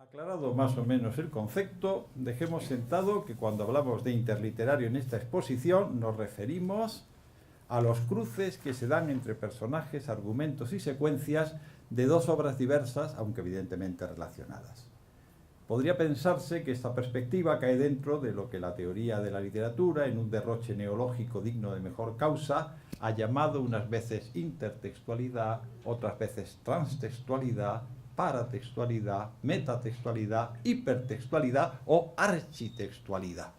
Aclarado más o menos el concepto, dejemos sentado que cuando hablamos de interliterario en esta exposición nos referimos a los cruces que se dan entre personajes, argumentos y secuencias de dos obras diversas, aunque evidentemente relacionadas. Podría pensarse que esta perspectiva cae dentro de lo que la teoría de la literatura, en un derroche neológico digno de mejor causa, ha llamado unas veces intertextualidad, otras veces transtextualidad, paratextualidad, metatextualidad, hipertextualidad o architextualidad.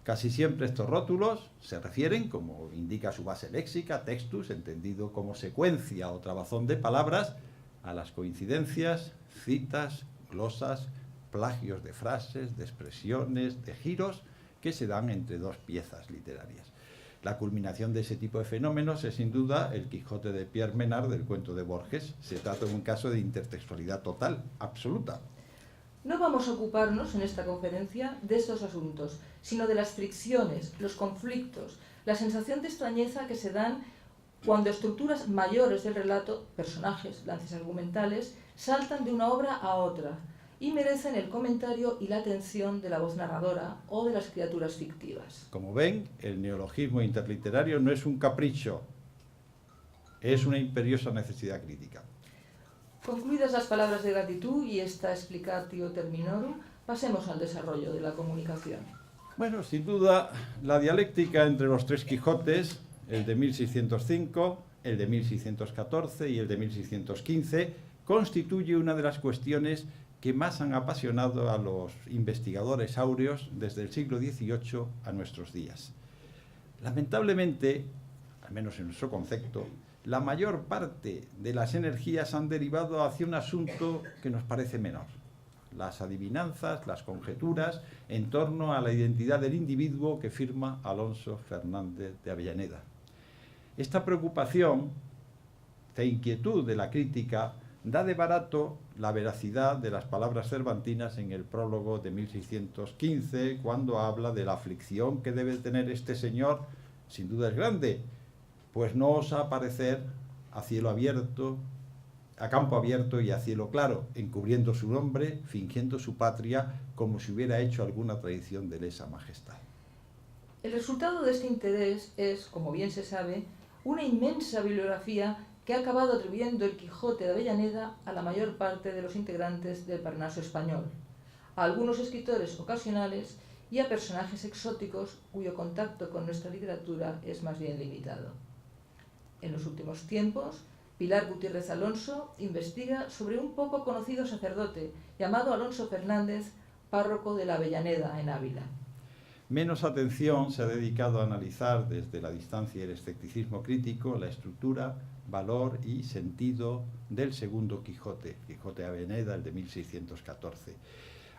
Casi siempre estos rótulos se refieren, como indica su base léxica, textus, entendido como secuencia o trabazón de palabras, a las coincidencias, citas, glosas, plagios de frases, de expresiones, de giros que se dan entre dos piezas literarias. La culminación de ese tipo de fenómenos es sin duda el Quijote de Pierre Menard del cuento de Borges. Se trata de un caso de intertextualidad total, absoluta. No vamos a ocuparnos en esta conferencia de estos asuntos, sino de las fricciones, los conflictos, la sensación de extrañeza que se dan cuando estructuras mayores del relato, personajes, lances argumentales, saltan de una obra a otra y merecen el comentario y la atención de la voz narradora o de las criaturas fictivas. Como ven, el neologismo interliterario no es un capricho, es una imperiosa necesidad crítica. Concluidas las palabras de gratitud y esta explicatio terminorum, pasemos al desarrollo de la comunicación. Bueno, sin duda, la dialéctica entre los tres Quijotes, el de 1605, el de 1614 y el de 1615, constituye una de las cuestiones que más han apasionado a los investigadores áureos desde el siglo XVIII a nuestros días. Lamentablemente, al menos en nuestro concepto, la mayor parte de las energías han derivado hacia un asunto que nos parece menor: las adivinanzas, las conjeturas en torno a la identidad del individuo que firma Alonso Fernández de Avellaneda. Esta preocupación, esta inquietud de la crítica, da de barato la veracidad de las palabras cervantinas en el prólogo de 1615, cuando habla de la aflicción que debe tener este señor. Sin duda es grande, pues no osa aparecer a cielo abierto, a campo abierto y a cielo claro, encubriendo su nombre, fingiendo su patria, como si hubiera hecho alguna traición de lesa majestad. El resultado de este interés es, como bien se sabe, una inmensa bibliografía que ha acabado atribuyendo el Quijote de Avellaneda a la mayor parte de los integrantes del Parnaso español, a algunos escritores ocasionales y a personajes exóticos cuyo contacto con nuestra literatura es más bien limitado. En los últimos tiempos, Pilar Gutiérrez Alonso investiga sobre un poco conocido sacerdote llamado Alonso Fernández, párroco de la Avellaneda en Ávila. Menos atención se ha dedicado a analizar desde la distancia y el escepticismo crítico la estructura, valor y sentido del segundo Quijote, Quijote de Avellaneda, el de 1614.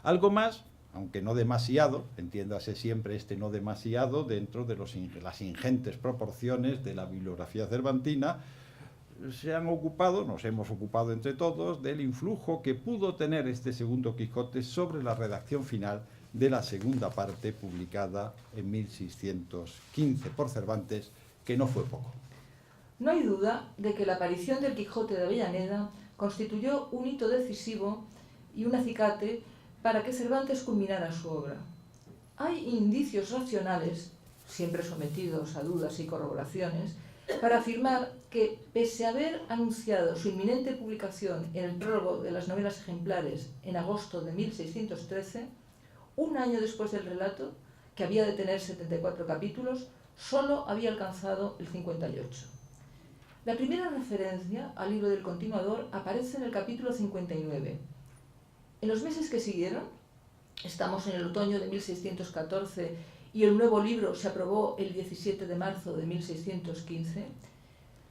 Algo más, aunque no demasiado, entiéndase siempre este no demasiado, dentro de las ingentes proporciones de la bibliografía cervantina, nos hemos ocupado entre todos del influjo que pudo tener este segundo Quijote sobre la redacción final de la segunda parte, publicada en 1615 por Cervantes, que no fue poco. No hay duda de que la aparición del Quijote de Avellaneda constituyó un hito decisivo y un acicate para que Cervantes culminara su obra. Hay indicios racionales, siempre sometidos a dudas y corroboraciones, para afirmar que, pese a haber anunciado su inminente publicación en el prólogo de las novelas ejemplares en agosto de 1613, un año después del relato, que había de tener 74 capítulos, solo había alcanzado el 58. La primera referencia al libro del continuador aparece en el capítulo 59. En los meses que siguieron, estamos en el otoño de 1614 y el nuevo libro se aprobó el 17 de marzo de 1615,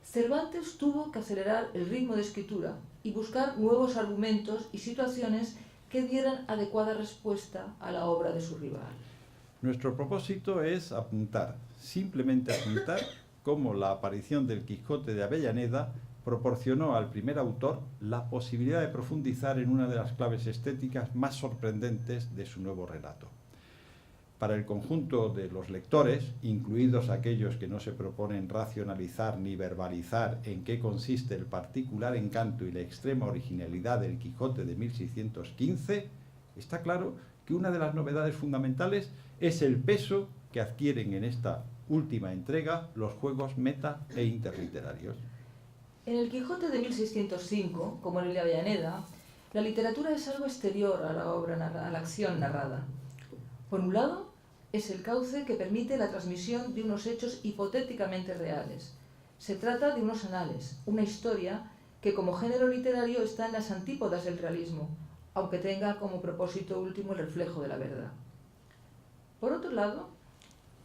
Cervantes tuvo que acelerar el ritmo de escritura y buscar nuevos argumentos y situaciones que dieran adecuada respuesta a la obra de su rival. Nuestro propósito es apuntar, simplemente apuntar, cómo la aparición del Quijote de Avellaneda proporcionó al primer autor la posibilidad de profundizar en una de las claves estéticas más sorprendentes de su nuevo relato. Para el conjunto de los lectores, incluidos aquellos que no se proponen racionalizar ni verbalizar en qué consiste el particular encanto y la extrema originalidad del Quijote de 1615, está claro que una de las novedades fundamentales es el peso que adquieren en esta última entrega los juegos meta e interliterarios. En el Quijote de 1605, como en el de Avellaneda, la literatura es algo exterior a la obra, a la acción narrada. Por un lado, es el cauce que permite la transmisión de unos hechos hipotéticamente reales. Se trata de unos anales, una historia que como género literario está en las antípodas del realismo, aunque tenga como propósito último el reflejo de la verdad. Por otro lado,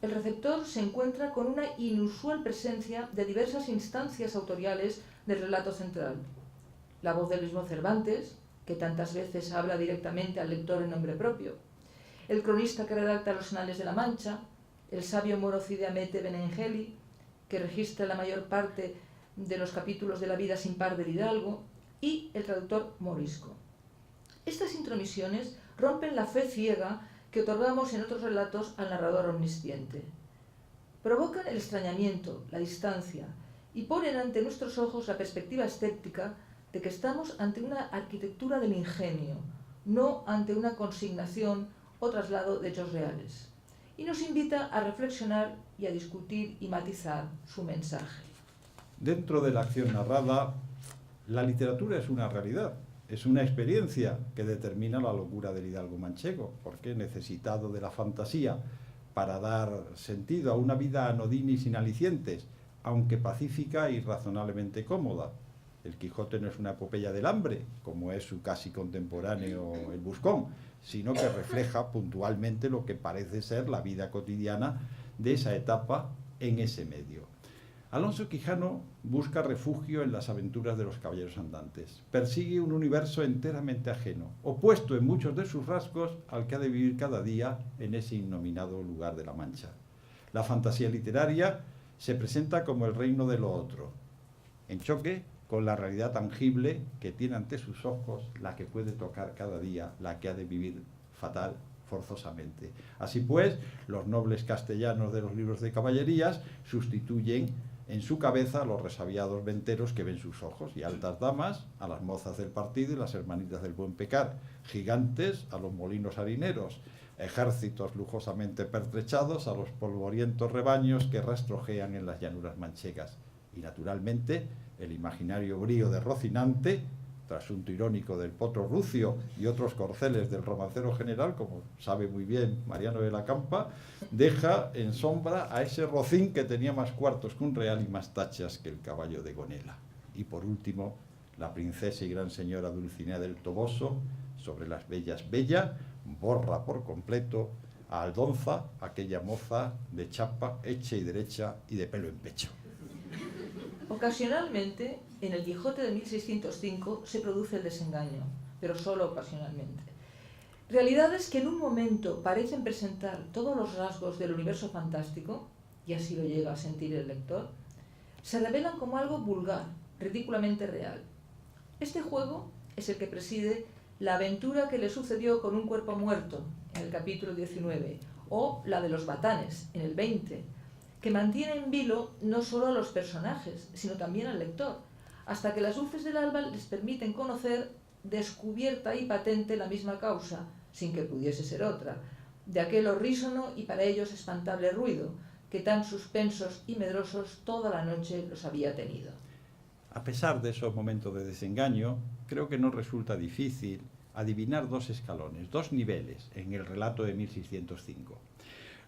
el receptor se encuentra con una inusual presencia de diversas instancias autoriales del relato central. La voz del mismo Cervantes, que tantas veces habla directamente al lector en nombre propio, el cronista que redacta los Anales de la Mancha, el sabio moro Cide Hamete Benengeli, que registra la mayor parte de los capítulos de la vida sin par del hidalgo, y el traductor morisco. Estas intromisiones rompen la fe ciega que otorgamos en otros relatos al narrador omnisciente. Provocan el extrañamiento, la distancia, y ponen ante nuestros ojos la perspectiva escéptica de que estamos ante una arquitectura del ingenio, no ante una consignación o traslado de hechos reales, y nos invita a reflexionar y a discutir y matizar su mensaje. Dentro de la acción narrada, la literatura es una realidad, es una experiencia que determina la locura del hidalgo manchego, porque necesitado de la fantasía para dar sentido a una vida anodina y sin alicientes, aunque pacífica y razonablemente cómoda. El Quijote no es una epopeya del hambre, como es su casi contemporáneo el Buscón, sino que refleja puntualmente lo que parece ser la vida cotidiana de esa etapa en ese medio. Alonso Quijano busca refugio en las aventuras de los caballeros andantes. Persigue un universo enteramente ajeno, opuesto en muchos de sus rasgos al que ha de vivir cada día en ese innominado lugar de la Mancha. La fantasía literaria se presenta como el reino de lo otro, en choque con la realidad tangible que tiene ante sus ojos, la que puede tocar cada día, la que ha de vivir fatal, forzosamente. Así pues, los nobles castellanos de los libros de caballerías sustituyen en su cabeza a los resabiados venteros que ven sus ojos, y altas damas a las mozas del partido y las hermanitas del buen pecar, gigantes a los molinos harineros, ejércitos lujosamente pertrechados a los polvorientos rebaños que rastrojean en las llanuras manchegas, y naturalmente el imaginario brío de Rocinante, trasunto irónico del potro rucio y otros corceles del romancero general, como sabe muy bien Mariano de la Campa, deja en sombra a ese Rocín que tenía más cuartos que un real y más tachas que el caballo de Gonela. Y por último, la princesa y gran señora Dulcinea del Toboso, sobre las bellas bella, borra por completo a Aldonza, aquella moza de chapa hecha y derecha y de pelo en pecho. Ocasionalmente, en el Quijote de 1605 se produce el desengaño, pero solo ocasionalmente. Realidades que en un momento parecen presentar todos los rasgos del universo fantástico, y así lo llega a sentir el lector, se revelan como algo vulgar, ridículamente real. Este juego es el que preside la aventura que le sucedió con un cuerpo muerto, en el capítulo 19, o la de los batanes, en el 20, que mantiene en vilo no solo a los personajes, sino también al lector, hasta que las luces del alba les permiten conocer descubierta y patente la misma causa, sin que pudiese ser otra, de aquel horrísono y para ellos espantable ruido, que tan suspensos y medrosos toda la noche los había tenido. A pesar de esos momentos de desengaño, creo que no resulta difícil adivinar dos escalones, dos niveles en el relato de 1605.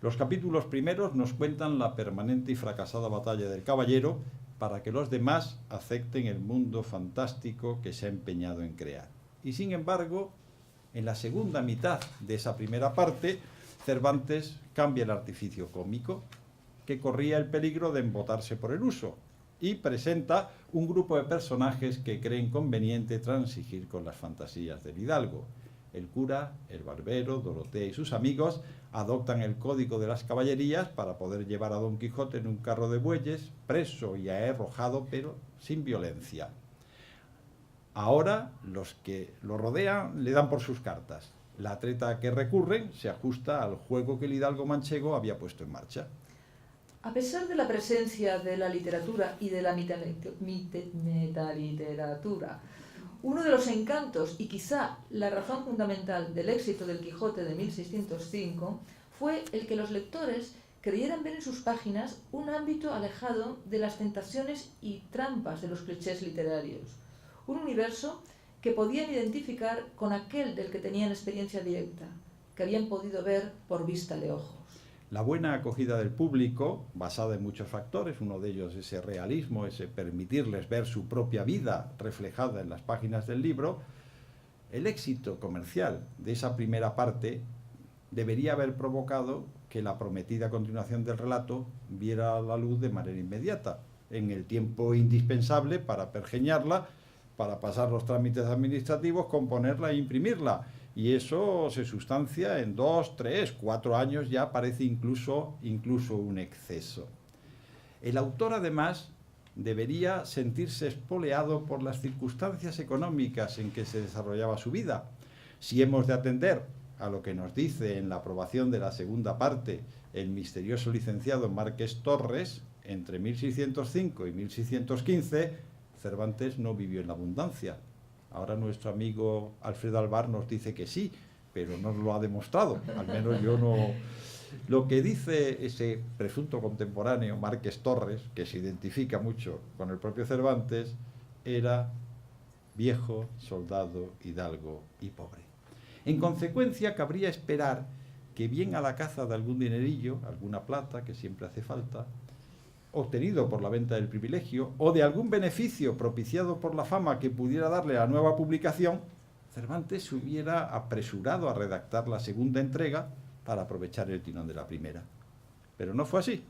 Los capítulos primeros nos cuentan la permanente y fracasada batalla del caballero para que los demás acepten el mundo fantástico que se ha empeñado en crear. Y sin embargo, en la segunda mitad de esa primera parte, Cervantes cambia el artificio cómico, que corría el peligro de embotarse por el uso, y presenta un grupo de personajes que creen conveniente transigir con las fantasías del hidalgo. El cura, el barbero, Dorotea y sus amigos adoptan el código de las caballerías para poder llevar a Don Quijote en un carro de bueyes, preso y aherrojado, pero sin violencia. Ahora los que lo rodean le dan por sus cartas La treta a que recurren se ajusta al juego que el hidalgo manchego había puesto en marcha. A pesar de la presencia de la literatura y de la metaliteratura, uno de los encantos y quizá la razón fundamental del éxito del Quijote de 1605 fue el que los lectores creyeran ver en sus páginas un ámbito alejado de las tentaciones y trampas de los clichés literarios, un universo que podían identificar con aquel del que tenían experiencia directa, que habían podido ver por vista de ojos. La buena acogida del público, basada en muchos factores, uno de ellos ese realismo, ese permitirles ver su propia vida reflejada en las páginas del libro, el éxito comercial de esa primera parte debería haber provocado que la prometida continuación del relato viera la luz de manera inmediata, en el tiempo indispensable para pergeñarla, para pasar los trámites administrativos, componerla e imprimirla. Y eso se sustancia en 2, 3, 4 años, ya parece incluso un exceso. El autor, además, debería sentirse espoleado por las circunstancias económicas en que se desarrollaba su vida. Si hemos de atender a lo que nos dice en la aprobación de la segunda parte el misterioso licenciado Márquez Torres, entre 1605 y 1615, Cervantes no vivió en la abundancia. Ahora nuestro amigo Alfredo Alvar nos dice que sí, pero no lo ha demostrado. Al menos yo no. Lo que dice ese presunto contemporáneo, Márquez Torres, que se identifica mucho con el propio Cervantes, era viejo, soldado, hidalgo y pobre. En consecuencia, cabría esperar que bien a la caza de algún dinerillo, alguna plata, que siempre hace falta, obtenido por la venta del privilegio, o de algún beneficio propiciado por la fama que pudiera darle la nueva publicación, Cervantes se hubiera apresurado a redactar la segunda entrega para aprovechar el tirón de la primera. Pero no fue así.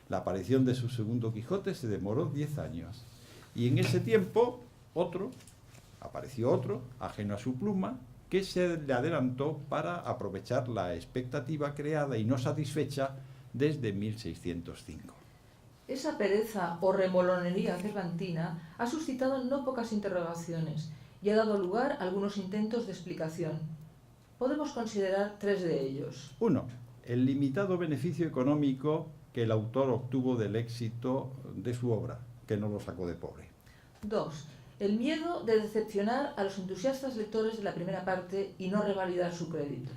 La aparición de su segundo Quijote se demoró 10 años. Y en ese tiempo, apareció otro, ajeno a su pluma, que se le adelantó para aprovechar la expectativa creada y no satisfecha desde 1605. Esa pereza o remolonería cervantina ha suscitado no pocas interrogaciones y ha dado lugar a algunos intentos de explicación. Podemos considerar 3 de ellos. 1. El limitado beneficio económico que el autor obtuvo del éxito de su obra, que no lo sacó de pobre. 2. El miedo de decepcionar a los entusiastas lectores de la primera parte y no revalidar su crédito.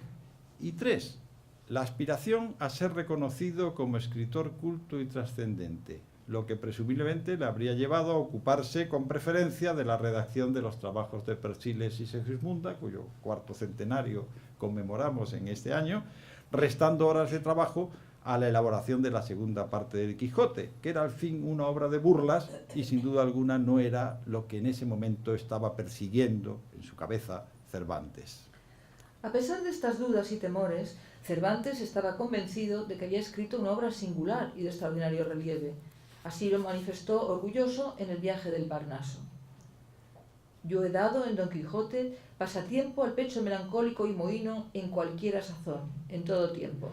Y 3. La aspiración a ser reconocido como escritor culto y trascendente, lo que presumiblemente le habría llevado a ocuparse con preferencia de la redacción de los trabajos de Persiles y Segismunda, cuyo 4º centenario conmemoramos en este año, restando horas de trabajo a la elaboración de la segunda parte del Quijote, que era al fin una obra de burlas y sin duda alguna no era lo que en ese momento estaba persiguiendo en su cabeza Cervantes. A pesar de estas dudas y temores, Cervantes estaba convencido de que había escrito una obra singular y de extraordinario relieve. Así lo manifestó orgulloso en el viaje del Parnaso. Yo he dado en Don Quijote pasatiempo al pecho melancólico y mohíno en cualquiera sazón, en todo tiempo.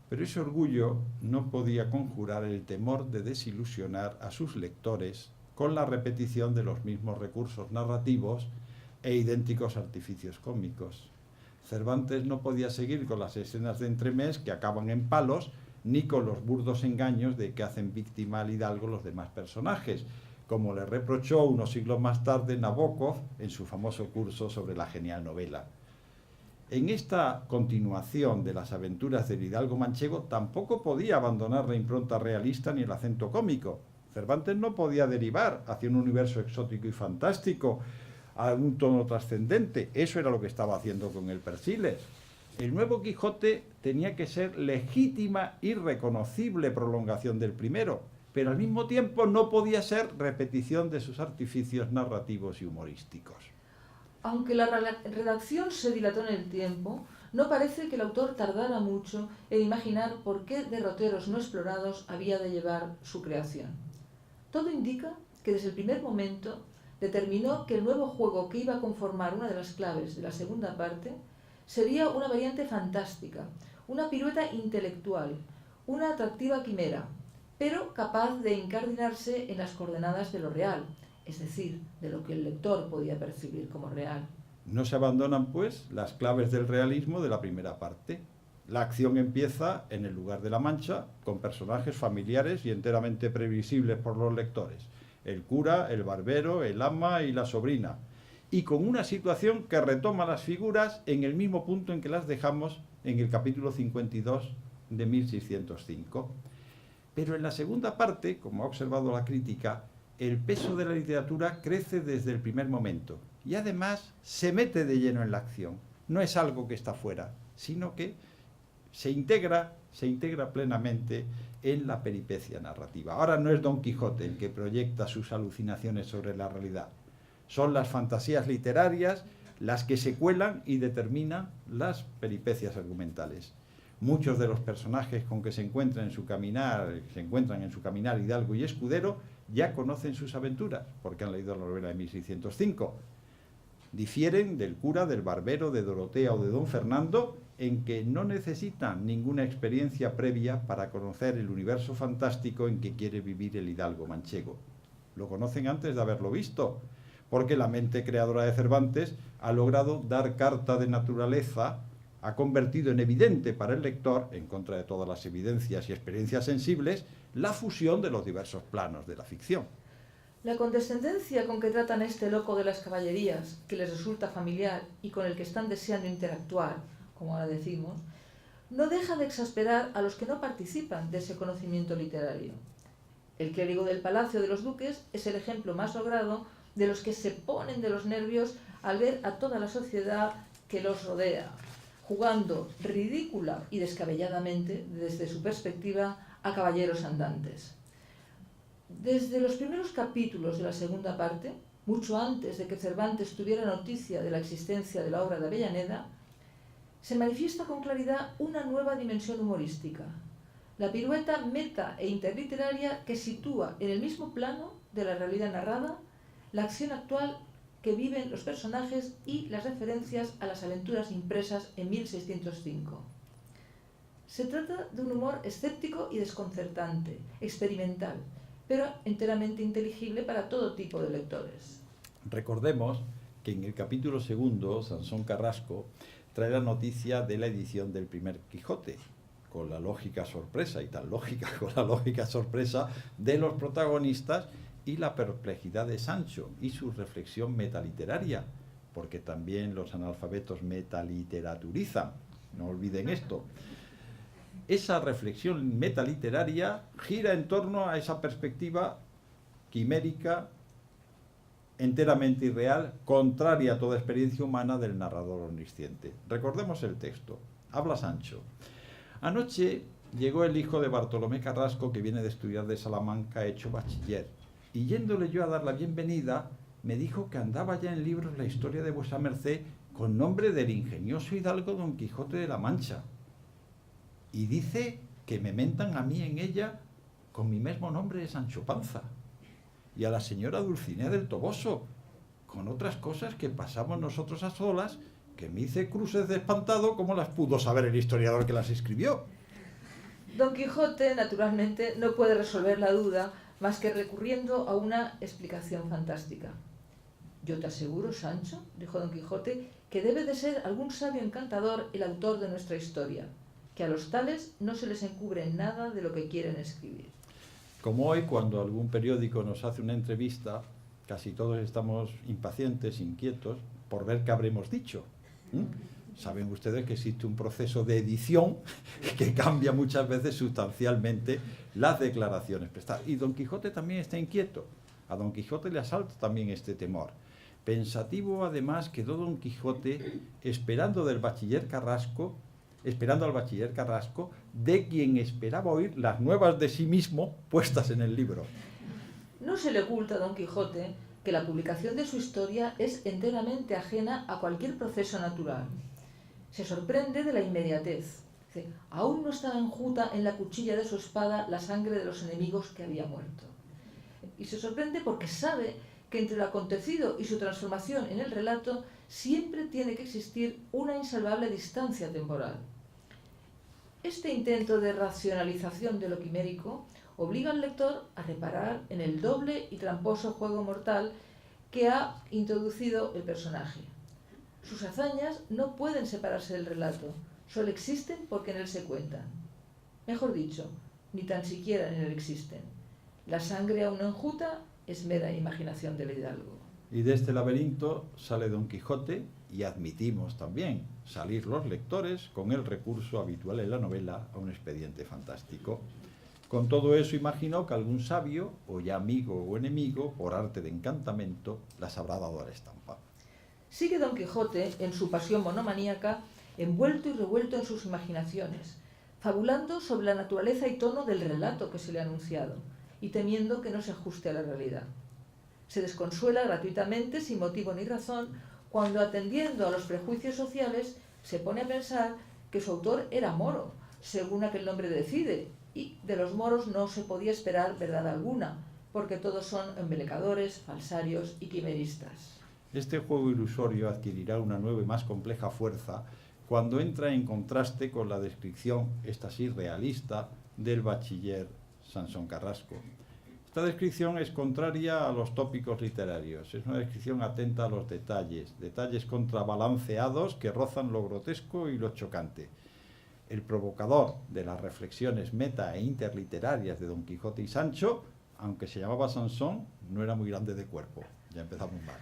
Pero ese orgullo no podía conjurar el temor de desilusionar a sus lectores con la repetición de los mismos recursos narrativos e idénticos artificios cómicos. Cervantes no podía seguir con las escenas de entremés que acaban en palos, ni con los burdos engaños de que hacen víctima al hidalgo los demás personajes, como le reprochó unos siglos más tarde Nabokov en su famoso curso sobre la genial novela. En esta continuación de las aventuras del hidalgo manchego tampoco podía abandonar la impronta realista ni el acento cómico. Cervantes no podía derivar hacia un universo exótico y fantástico, a un tono trascendente. Eso era lo que estaba haciendo con el Persiles. El nuevo Quijote tenía que ser legítima y reconocible prolongación del primero, pero al mismo tiempo no podía ser repetición de sus artificios narrativos y humorísticos. Aunque la redacción se dilató en el tiempo, no parece que el autor tardara mucho en imaginar por qué derroteros no explorados había de llevar su creación. Todo indica que desde el primer momento determinó que el nuevo juego que iba a conformar una de las claves de la segunda parte sería una variante fantástica, una pirueta intelectual, una atractiva quimera, pero capaz de incardinarse en las coordenadas de lo real, es decir, de lo que el lector podía percibir como real. No se abandonan, pues, las claves del realismo de la primera parte. La acción empieza en el lugar de la Mancha, con personajes familiares y enteramente previsibles por los lectores. El cura, el barbero, el ama y la sobrina. Y con una situación que retoma las figuras en el mismo punto en que las dejamos en el capítulo 52 de 1605. Pero en la segunda parte, como ha observado la crítica, el peso de la literatura crece desde el primer momento y además se mete de lleno en la acción. No es algo que está fuera, sino que se integra plenamente en la peripecia narrativa. Ahora no es Don Quijote el que proyecta sus alucinaciones sobre la realidad. Son las fantasías literarias las que se cuelan y determinan las peripecias argumentales. Muchos de los personajes con que se encuentran en su caminar Hidalgo y Escudero ya conocen sus aventuras, porque han leído la novela de 1605. Difieren del cura, del barbero, de Dorotea o de don Fernando, en que no necesitan ninguna experiencia previa para conocer el universo fantástico en que quiere vivir el hidalgo manchego. Lo conocen antes de haberlo visto, porque la mente creadora de Cervantes ha logrado dar carta de naturaleza, ha convertido en evidente para el lector, en contra de todas las evidencias y experiencias sensibles, la fusión de los diversos planos de la ficción. La condescendencia con que tratan a este loco de las caballerías, que les resulta familiar y con el que están deseando interactuar, como ahora decimos, no deja de exasperar a los que no participan de ese conocimiento literario. El clérigo del Palacio de los Duques es el ejemplo más logrado de los que se ponen de los nervios al ver a toda la sociedad que los rodea, jugando ridícula y descabelladamente, desde su perspectiva, a caballeros andantes. Desde los primeros capítulos de la segunda parte, mucho antes de que Cervantes tuviera noticia de la existencia de la obra de Avellaneda, se manifiesta con claridad una nueva dimensión humorística, la pirueta meta e interliteraria que sitúa en el mismo plano de la realidad narrada la acción actual que viven los personajes y las referencias a las aventuras impresas en 1605. Se trata de un humor escéptico y desconcertante, experimental, pero enteramente inteligible para todo tipo de lectores. Recordemos que en el capítulo segundo, Sansón Carrasco trae la noticia de la edición del primer Quijote, con la lógica sorpresa, y tan lógica con la lógica sorpresa de los protagonistas y la perplejidad de Sancho y su reflexión metaliteraria, porque también los analfabetos metaliterarizan, no olviden esto. Esa reflexión metaliteraria gira en torno a esa perspectiva quimérica, enteramente irreal, contraria a toda experiencia humana del narrador omnisciente. Recordemos el texto. Habla Sancho. Anoche llegó el hijo de Bartolomé Carrasco, que viene de estudiar de Salamanca, hecho bachiller, y yéndole yo a dar la bienvenida, me dijo que andaba ya en libros la historia de vuesa merced con nombre del ingenioso hidalgo Don Quijote de la Mancha. Y dice que me mentan a mí en ella con mi mismo nombre de Sancho Panza, y a la señora Dulcinea del Toboso, con otras cosas que pasamos nosotros a solas, que me hice cruces de espantado como las pudo saber el historiador que las escribió. Don Quijote, naturalmente, no puede resolver la duda más que recurriendo a una explicación fantástica. Yo te aseguro, Sancho, dijo Don Quijote, que debe de ser algún sabio encantador el autor de nuestra historia, que a los tales no se les encubre nada de lo que quieren escribir. Como hoy, cuando algún periódico nos hace una entrevista, casi todos estamos impacientes, inquietos, por ver qué habremos dicho. Saben ustedes que existe un proceso de edición que cambia muchas veces sustancialmente las declaraciones prestadas. Y Don Quijote también está inquieto. A Don Quijote le asalta también este temor. Pensativo, además, quedó Don Quijote esperando al bachiller Carrasco, de quien esperaba oír las nuevas de sí mismo puestas en el libro. No se le oculta a Don Quijote que la publicación de su historia es enteramente ajena a cualquier proceso natural. Se sorprende de la inmediatez. Aún no estaba enjuta en la cuchilla de su espada la sangre de los enemigos que había muerto. Y se sorprende porque sabe que entre lo acontecido y su transformación en el relato siempre tiene que existir una insalvable distancia temporal. Este intento de racionalización de lo quimérico obliga al lector a reparar en el doble y tramposo juego mortal que ha introducido el personaje. Sus hazañas no pueden separarse del relato, solo existen porque en él se cuentan. Mejor dicho, ni tan siquiera en él existen. La sangre aún no enjuta es mera imaginación del hidalgo. Y de este laberinto sale Don Quijote y admitimos también salir los lectores con el recurso habitual en la novela a un expediente fantástico. Con todo eso imaginó que algún sabio, o ya amigo o enemigo, por arte de encantamento, las habrá dado a la estampa. Sigue Don Quijote en su pasión monomaníaca, envuelto y revuelto en sus imaginaciones, fabulando sobre la naturaleza y tono del relato que se le ha anunciado, y temiendo que no se ajuste a la realidad. Se desconsuela gratuitamente, sin motivo ni razón, cuando, atendiendo a los prejuicios sociales, se pone a pensar que su autor era moro, según aquel nombre decide, y de los moros no se podía esperar verdad alguna, porque todos son embelecadores, falsarios y quimeristas. Este juego ilusorio adquirirá una nueva y más compleja fuerza cuando entra en contraste con la descripción, esta sí realista, del bachiller Sansón Carrasco. Esta descripción es contraria a los tópicos literarios, es una descripción atenta a los detalles, detalles contrabalanceados que rozan lo grotesco y lo chocante. El provocador de las reflexiones meta e interliterarias de Don Quijote y Sancho, aunque se llamaba Sansón, no era muy grande de cuerpo. Ya empezamos mal.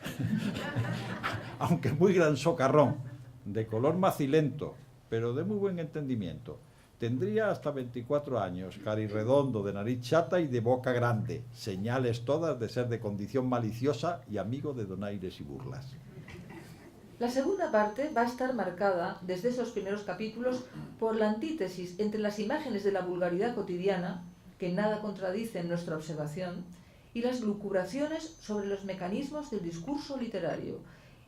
Aunque muy gran socarrón, de color macilento, pero de muy buen entendimiento. Tendría hasta 24 años, carirredondo, de nariz chata y de boca grande, señales todas de ser de condición maliciosa y amigo de donaires y burlas. La segunda parte va a estar marcada, desde esos primeros capítulos, por la antítesis entre las imágenes de la vulgaridad cotidiana, que nada contradicen nuestra observación, y las lucubraciones sobre los mecanismos del discurso literario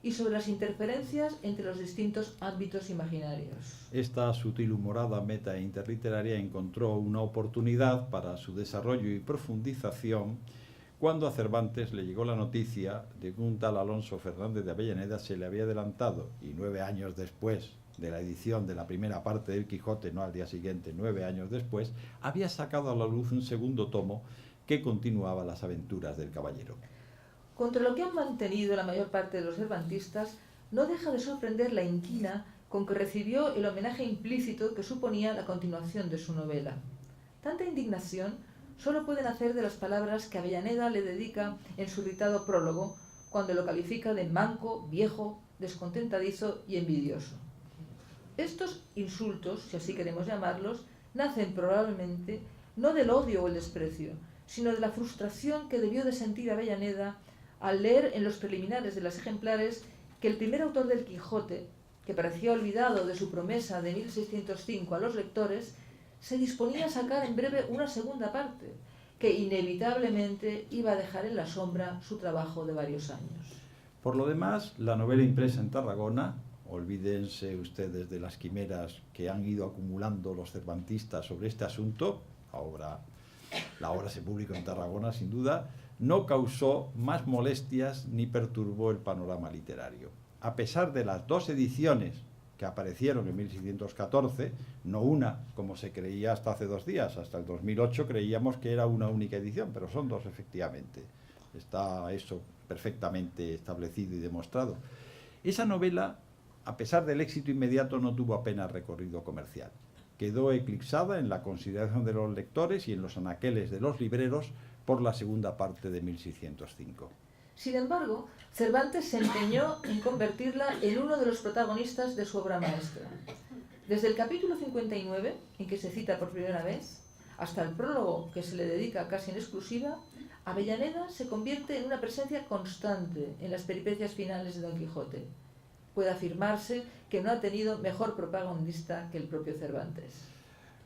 y sobre las interferencias entre los distintos ámbitos imaginarios. Esta sutil humorada meta e interliteraria encontró una oportunidad para su desarrollo y profundización cuando a Cervantes le llegó la noticia de que un tal Alonso Fernández de Avellaneda se le había adelantado, y 9 años después de la edición de la primera parte del Quijote, no al día siguiente, 9 años después, había sacado a la luz un segundo tomo que continuaba las aventuras del caballero. Contra lo que han mantenido la mayor parte de los cervantistas, no deja de sorprender la inquina con que recibió el homenaje implícito que suponía la continuación de su novela. Tanta indignación solo pueden hacer de las palabras que Avellaneda le dedica en su irritado prólogo, cuando lo califica de manco, viejo, descontentadizo y envidioso. Estos insultos, si así queremos llamarlos, nacen probablemente no del odio o el desprecio, sino de la frustración que debió de sentir Avellaneda al leer en los preliminares de las ejemplares que el primer autor del Quijote, que parecía olvidado de su promesa de 1605 a los lectores, se disponía a sacar en breve una segunda parte, que inevitablemente iba a dejar en la sombra su trabajo de varios años. Por lo demás, la novela impresa en Tarragona, olvídense ustedes de las quimeras que han ido acumulando los cervantistas sobre este asunto, la obra se publicó en Tarragona sin duda, no causó más molestias ni perturbó el panorama literario. A pesar de las 2 ediciones que aparecieron en 1614, no una, como se creía hasta hace 2 días, hasta el 2008 creíamos que era una única edición, pero son 2 efectivamente. Está eso perfectamente establecido y demostrado. Esa novela, a pesar del éxito inmediato, no tuvo apenas recorrido comercial. Quedó eclipsada en la consideración de los lectores y en los anaqueles de los libreros por la segunda parte de 1605. Sin embargo, Cervantes se empeñó en convertirla en uno de los protagonistas de su obra maestra. Desde el capítulo 59, en que se cita por primera vez, hasta el prólogo que se le dedica casi en exclusiva, Avellaneda se convierte en una presencia constante en las peripecias finales de Don Quijote. Puede afirmarse que no ha tenido mejor protagonista que el propio Cervantes.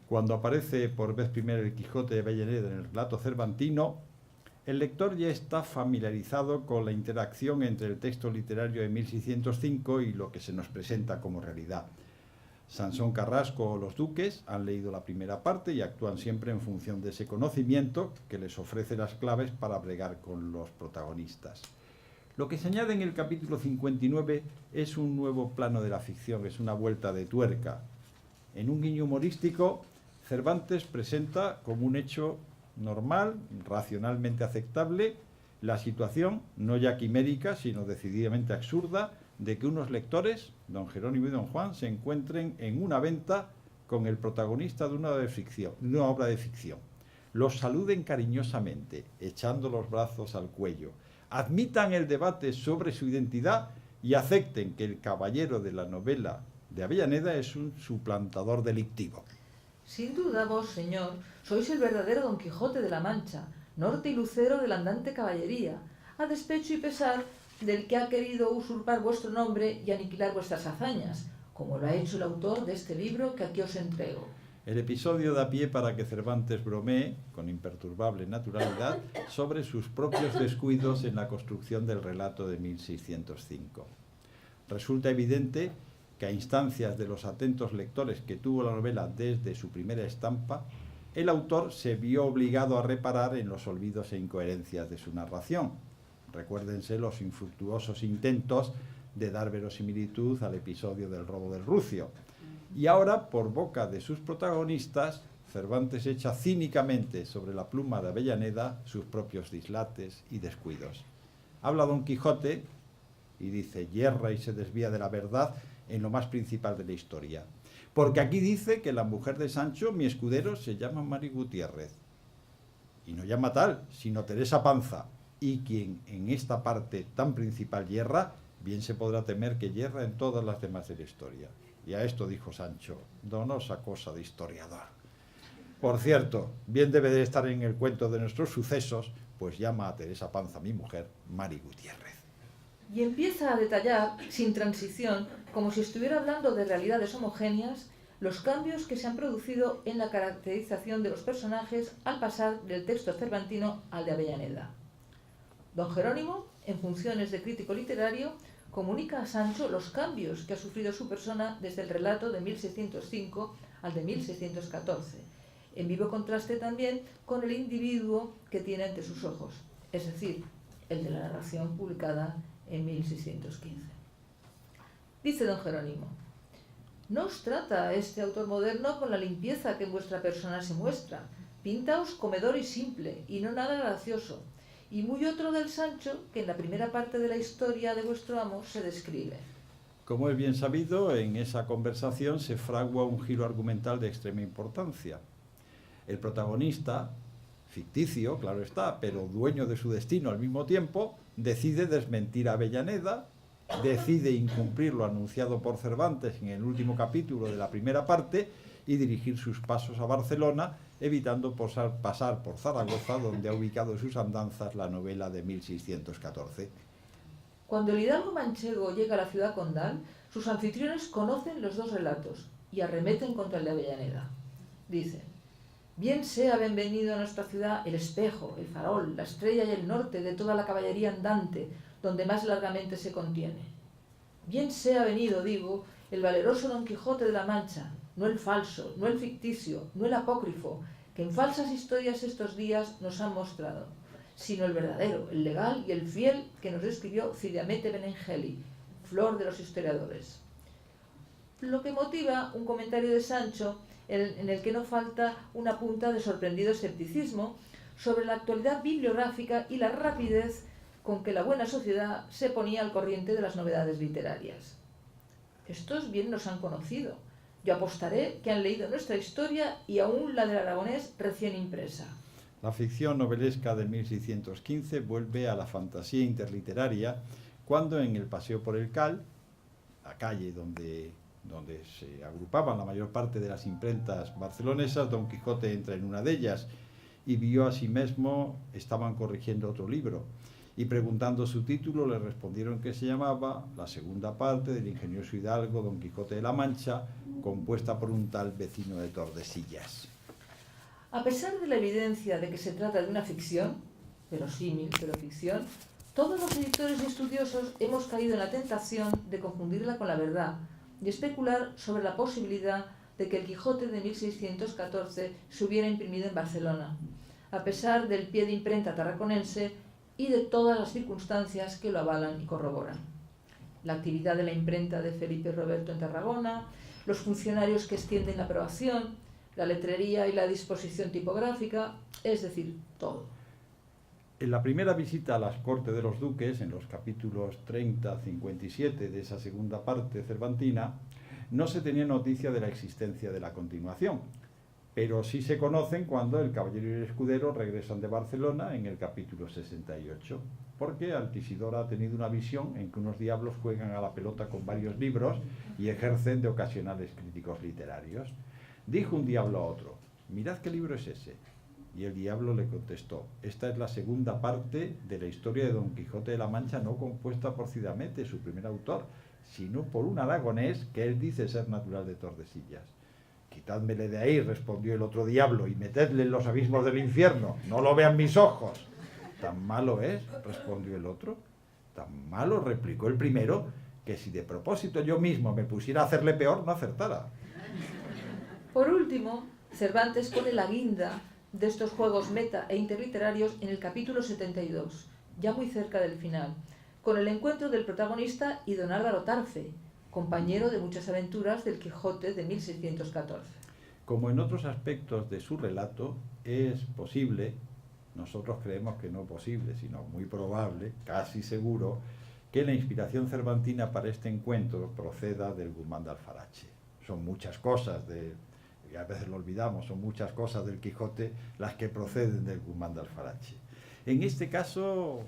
Cuando aparece por vez primera el Quijote de Avellaneda en el relato cervantino, el lector ya está familiarizado con la interacción entre el texto literario de 1605 y lo que se nos presenta como realidad. Sansón Carrasco o los duques han leído la primera parte y actúan siempre en función de ese conocimiento que les ofrece las claves para bregar con los protagonistas. Lo que se añade en el capítulo 59 es un nuevo plano de la ficción, es una vuelta de tuerca. En un guiño humorístico, Cervantes presenta como un hecho normal, racionalmente aceptable, la situación, no ya quimérica, sino decididamente absurda, de que unos lectores, don Jerónimo y don Juan, se encuentren en una venta con el protagonista de una obra de ficción. Los saluden cariñosamente, echando los brazos al cuello, admitan el debate sobre su identidad y acepten que el caballero de la novela de Avellaneda es un suplantador delictivo. Sin duda vos, señor, sois el verdadero Don Quijote de la Mancha, norte y lucero de la andante caballería, a despecho y pesar del que ha querido usurpar vuestro nombre y aniquilar vuestras hazañas, como lo ha hecho el autor de este libro que aquí os entrego. El episodio da pie para que Cervantes bromee, con imperturbable naturalidad, sobre sus propios descuidos en la construcción del relato de 1605. Resulta evidente que a instancias de los atentos lectores que tuvo la novela desde su primera estampa, el autor se vio obligado a reparar en los olvidos e incoherencias de su narración. Recuérdense los infructuosos intentos de dar verosimilitud al episodio del robo del Rucio. Y ahora, por boca de sus protagonistas, Cervantes echa cínicamente sobre la pluma de Avellaneda sus propios dislates y descuidos. Habla Don Quijote y dice, yerra y se desvía de la verdad en lo más principal de la historia. Porque aquí dice que la mujer de Sancho, mi escudero, se llama Mari Gutiérrez. Y no llama tal, sino Teresa Panza. Y quien en esta parte tan principal yerra, bien se podrá temer que yerra en todas las demás de la historia. Y a esto dijo Sancho, donosa cosa de historiador. Por cierto, bien debe de estar en el cuento de nuestros sucesos, pues llama a Teresa Panza, mi mujer, Mari Gutiérrez. Y empieza a detallar, sin transición, como si estuviera hablando de realidades homogéneas, los cambios que se han producido en la caracterización de los personajes al pasar del texto cervantino al de Avellaneda. Don Jerónimo, en funciones de crítico literario, comunica a Sancho los cambios que ha sufrido su persona desde el relato de 1605 al de 1614, en vivo contraste también con el individuo que tiene ante sus ojos, es decir, el de la narración publicada en 1615. Dice don Jerónimo, no os trata este autor moderno con la limpieza que en vuestra persona se muestra, pintaos comedor y simple, y no nada gracioso, y muy otro del Sancho que en la primera parte de la historia de vuestro amo se describe. Como es bien sabido, en esa conversación se fragua un giro argumental de extrema importancia. El protagonista, ficticio, claro está, pero dueño de su destino al mismo tiempo, decide desmentir a Avellaneda, decide incumplir lo anunciado por Cervantes en el último capítulo de la primera parte y dirigir sus pasos a Barcelona, evitando pasar por Zaragoza, donde ha ubicado sus andanzas la novela de 1614. Cuando el hidalgo manchego llega a la ciudad condal, sus anfitriones conocen los dos relatos y arremeten contra el de Avellaneda. Dicen, bien sea bienvenido a nuestra ciudad el espejo, el farol, la estrella y el norte de toda la caballería andante, donde más largamente se contiene. Bien sea venido, digo, el valeroso Don Quijote de la Mancha, no el falso, no el ficticio, no el apócrifo, que en falsas historias estos días nos han mostrado, sino el verdadero, el legal y el fiel que nos escribió Ciriamete Benengeli, flor de los historiadores. Lo que motiva un comentario de Sancho en el que no falta una punta de sorprendido escepticismo sobre la actualidad bibliográfica y la rapidez con que la buena sociedad se ponía al corriente de las novedades literarias. Estos bien nos han conocido. Yo apostaré que han leído nuestra historia y aún la del aragonés recién impresa. La ficción novelesca de 1615 vuelve a la fantasía interliteraria cuando en el paseo por el Cal, la calle donde se agrupaban la mayor parte de las imprentas barcelonesas, Don Quijote entra en una de ellas y vio a sí mismo, estaban corrigiendo otro libro, y preguntando su título le respondieron que se llamaba La segunda parte del ingenioso hidalgo Don Quijote de la Mancha, compuesta por un tal vecino de Tordesillas. A pesar de la evidencia de que se trata de una ficción, verosímil, pero ficción, todos los editores y estudiosos hemos caído en la tentación de confundirla con la verdad y especular sobre la posibilidad de que el Quijote de 1614 se hubiera imprimido en Barcelona, a pesar del pie de imprenta tarraconense y de todas las circunstancias que lo avalan y corroboran. La actividad de la imprenta de Felipe Roberto en Tarragona, los funcionarios que extienden la aprobación, la letrería y la disposición tipográfica, es decir, todo. En la primera visita a las Cortes de los Duques, en los capítulos 30-57 de esa segunda parte cervantina, no se tenía noticia de la existencia de la continuación, pero sí se conocen cuando el caballero y el escudero regresan de Barcelona en el capítulo 68, porque Altisidora ha tenido una visión en que unos diablos juegan a la pelota con varios libros y ejercen de ocasionales críticos literarios. Dijo un diablo a otro: mirad qué libro es ese. Y el diablo le contestó: esta es la segunda parte de la historia de Don Quijote de la Mancha, no compuesta por Cid Hamete, su primer autor, sino por un aragonés que él dice ser natural de Tordesillas. Quitádmele de ahí, respondió el otro diablo, y metedle en los abismos del infierno, no lo vean mis ojos. ¿Tan malo es?, respondió el otro. Tan malo, replicó el primero, que si de propósito yo mismo me pusiera a hacerle peor, no acertara. Por último, Cervantes pone la guinda de estos juegos meta e interliterarios en el capítulo 72, ya muy cerca del final, con el encuentro del protagonista y don Álvaro Tarfe, compañero de muchas aventuras del Quijote de 1614. Como en otros aspectos de su relato, es posible, nosotros creemos que no posible, sino muy probable, casi seguro, que la inspiración cervantina para este encuentro proceda del Guzmán de Alfarache. Son muchas cosas, y a veces lo olvidamos, son muchas cosas del Quijote las que proceden del Guzmán de Alfarache. En este caso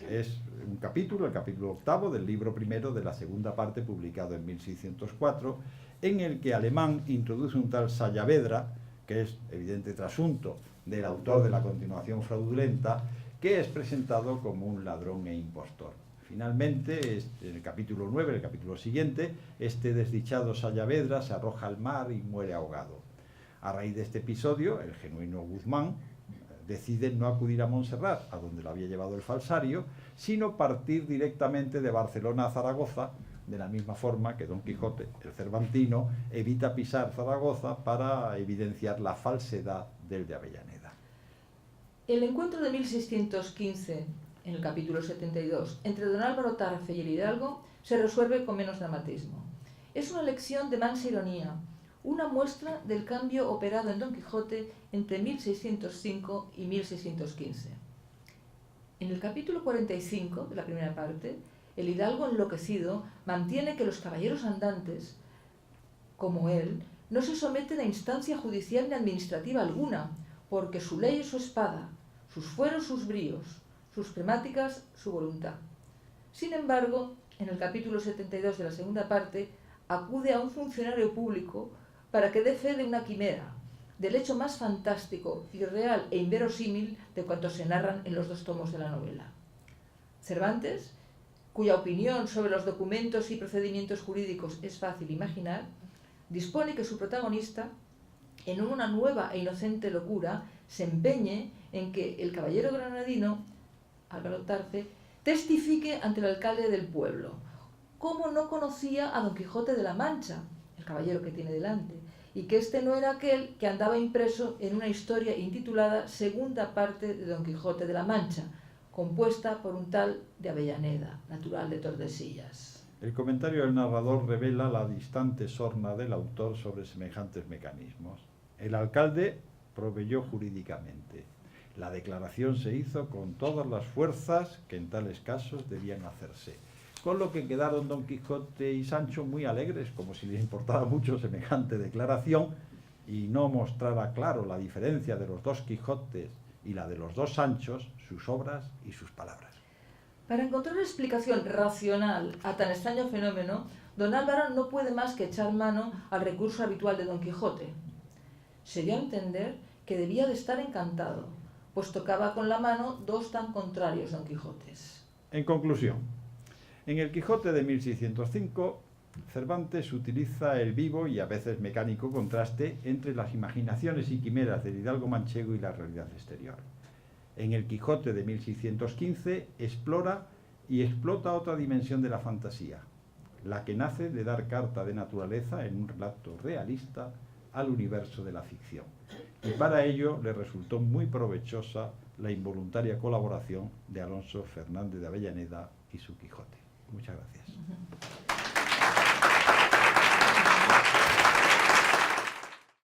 es un capítulo, el capítulo 8 del libro primero de la segunda parte, publicado en 1604, en el que Alemán introduce un tal Sayavedra, que es evidente trasunto del autor de la continuación fraudulenta, que es presentado como un ladrón e impostor. Finalmente, en el capítulo 9, el capítulo siguiente, este desdichado Sayavedra se arroja al mar y muere ahogado. A raíz de este episodio, el genuino Guzmán decide no acudir a Montserrat, a donde lo había llevado el falsario, sino partir directamente de Barcelona a Zaragoza, de la misma forma que Don Quijote, el cervantino, evita pisar Zaragoza para evidenciar la falsedad del de Avellaneda. El encuentro de 1615, en el capítulo 72, entre don Álvaro Tarfe y el hidalgo, se resuelve con menos dramatismo. Es una lección de mansa ironía, una muestra del cambio operado en Don Quijote entre 1605 y 1615. En el capítulo 45 de la primera parte, el hidalgo enloquecido mantiene que los caballeros andantes, como él, no se someten a instancia judicial ni administrativa alguna, porque su ley es su espada, sus fueros sus bríos, sus premáticas su voluntad. Sin embargo, en el capítulo 72 de la segunda parte, acude a un funcionario público para que dé fe de una quimera, del hecho más fantástico, irreal e inverosímil de cuantos se narran en los dos tomos de la novela. Cervantes, cuya opinión sobre los documentos y procedimientos jurídicos es fácil imaginar, dispone que su protagonista, en una nueva e inocente locura, se empeñe en que el caballero granadino, Álvaro Tarfe, testifique ante el alcalde del pueblo cómo no conocía a Don Quijote de la Mancha, el caballero que tiene delante, y que este no era aquel que andaba impreso en una historia intitulada Segunda parte de Don Quijote de la Mancha, compuesta por un tal de Avellaneda, natural de Tordesillas. El comentario del narrador revela la distante sorna del autor sobre semejantes mecanismos. El alcalde proveyó jurídicamente. La declaración se hizo con todas las fuerzas que en tales casos debían hacerse, con lo que quedaron Don Quijote y Sancho muy alegres, como si les importara mucho semejante declaración y no mostrara claro la diferencia de los dos Quijotes y la de los dos Sanchos, sus obras y sus palabras. Para encontrar una explicación racional a tan extraño fenómeno, don Álvaro no puede más que echar mano al recurso habitual de Don Quijote. Se dio a entender que debía de estar encantado, pues tocaba con la mano dos tan contrarios Don Quijotes. En conclusión, en el Quijote de 1605, Cervantes utiliza el vivo y a veces mecánico contraste entre las imaginaciones y quimeras del hidalgo manchego y la realidad exterior. En el Quijote de 1615 explora y explota otra dimensión de la fantasía, la que nace de dar carta de naturaleza en un relato realista al universo de la ficción. Y para ello le resultó muy provechosa la involuntaria colaboración de Alonso Fernández de Avellaneda y su Quijote. Muchas gracias.